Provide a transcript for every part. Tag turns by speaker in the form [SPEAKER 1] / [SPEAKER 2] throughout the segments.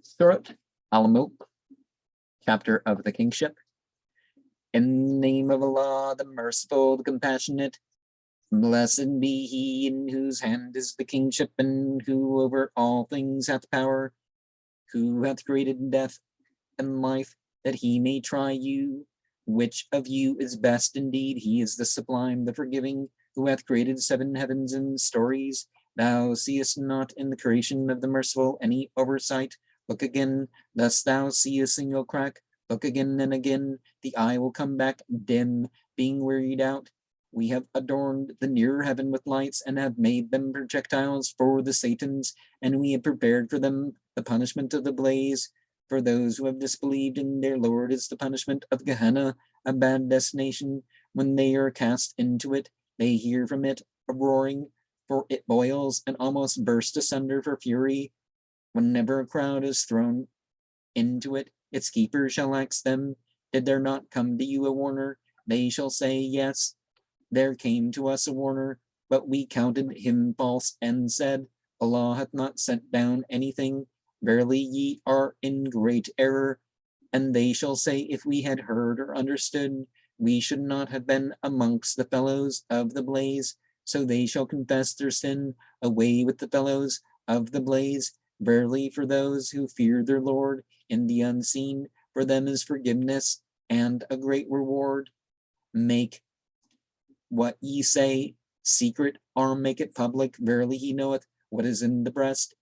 [SPEAKER 1] Surat Al-Mulk, chapter of the Kingship. In the name of Allah, the Merciful, the Compassionate, blessed be He in whose hand is the kingship, and who over all things hath power, who hath created death and life, that He may try you, which of you is best indeed. He is the Sublime, the Forgiving, who hath created 7 heavens and stories. Thou seest not in the creation of the Merciful any oversight. Look again, dost thou see a single crack? Look again and again, the eye will come back dim, being wearied out. We have adorned the nearer heaven with lights, and have made them projectiles for the Satans, and we have prepared for them the punishment of the blaze. For those who have disbelieved in their Lord is the punishment of Gehenna, a bad destination. When they are cast into it, they hear from it a roaring, for it boils and almost bursts asunder for fury. Whenever a crowd is thrown into it, its keeper shall ask them, did there not come to you a warner? They shall say, yes, there came to us a warner, but we counted him false and said, Allah hath not sent down anything. Verily ye are in great error. And they shall say, if we had heard or understood, we should not have been amongst the fellows of the blaze. So they shall confess their sin, away with the fellows of the blaze. Verily for those who fear their Lord in the unseen, for them is forgiveness and a great reward. Make what ye say secret, or make it public. Verily He knoweth what is in the breast.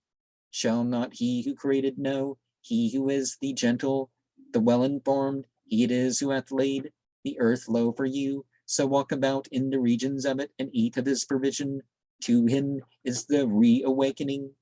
[SPEAKER 1] Shall not He who created know? He who is the gentle, the well-informed, He it is who hath laid the earth low for you. So walk about in the regions of it, and eat of His provision. To Him is the reawakening.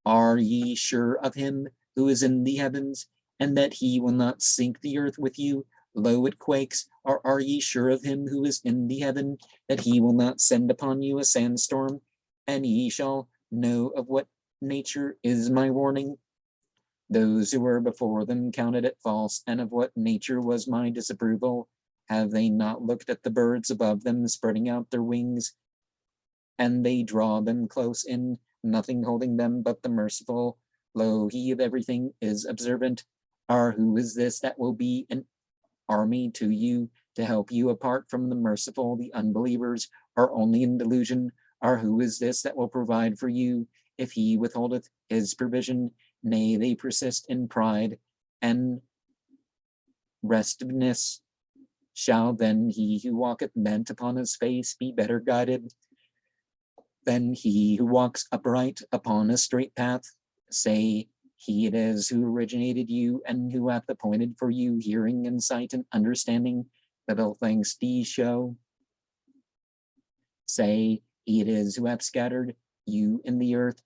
[SPEAKER 1] Are ye sure of Him who is in the heavens, and that He will not sink the earth with you? Lo, it quakes. Or are ye sure of Him who is in the heaven, that He will not send upon you a sandstorm? And ye shall know of what nature is my warning. Those who were before them counted it false, and of what nature was my disapproval? Have they not looked at the birds above them spreading out their wings, and they draw them close in, nothing holding them but the Merciful? Lo, He of everything is observant. Or who is this that will be an army to you, to help you apart from the Merciful? The unbelievers are only in delusion. Or who is this that will provide for you, if He withholdeth His provision? Nay, they persist in pride and restiveness. Shall then he who walketh bent upon his face be better guided than he who walks upright upon a straight path? Say, He it is who originated you, and who hath appointed for you hearing and sight and understanding. Little thanks do ye show. Say, He it is who hath scattered you in the earth,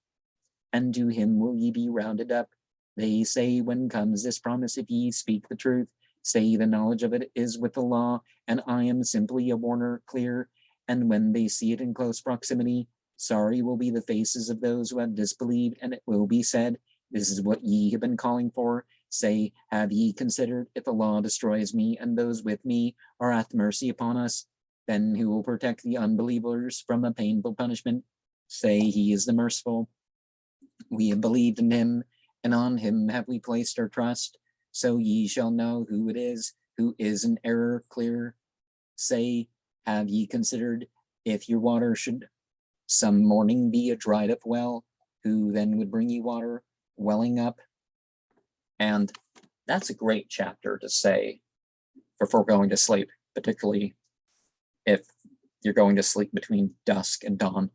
[SPEAKER 1] and to Him will ye be rounded up. They say, when comes this promise, if ye speak the truth? Say, the knowledge of it is with the law, and I am simply a warner clear. And when they see it in close proximity, sorry will be the faces of those who have disbelieved, and it will be said, this is what ye have been calling for. Say, have ye considered, if the law destroys me and those with me, or hath mercy upon us, then who will protect the unbelievers from a painful punishment? Say, He is the Merciful. We have believed in Him, and on Him have we placed our trust. So ye shall know who it is who is in error clear. Say, have ye considered, if your water should some morning be a dried up well, who then would bring you water welling up? And that's a great chapter to say before going to sleep, particularly if you're going to sleep between dusk and dawn.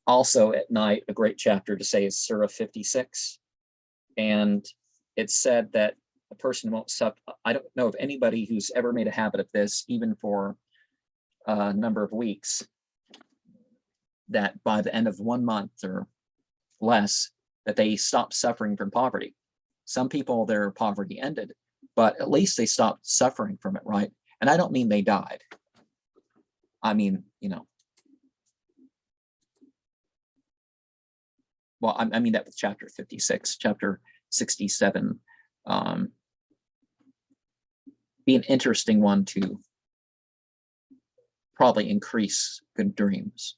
[SPEAKER 1] Also at night, a great chapter to say is Surah 56. And it's said that a person won't suffer. I don't know of anybody who's ever made a habit of this, even for a number of weeks, that by the end of 1 month or less, that they stop suffering from poverty. Some people, their poverty ended, but at least they stopped suffering from it, right? And I don't mean they died. I mean, well, I mean that with chapter 56, chapter 67, be an interesting one to probably increase good dreams.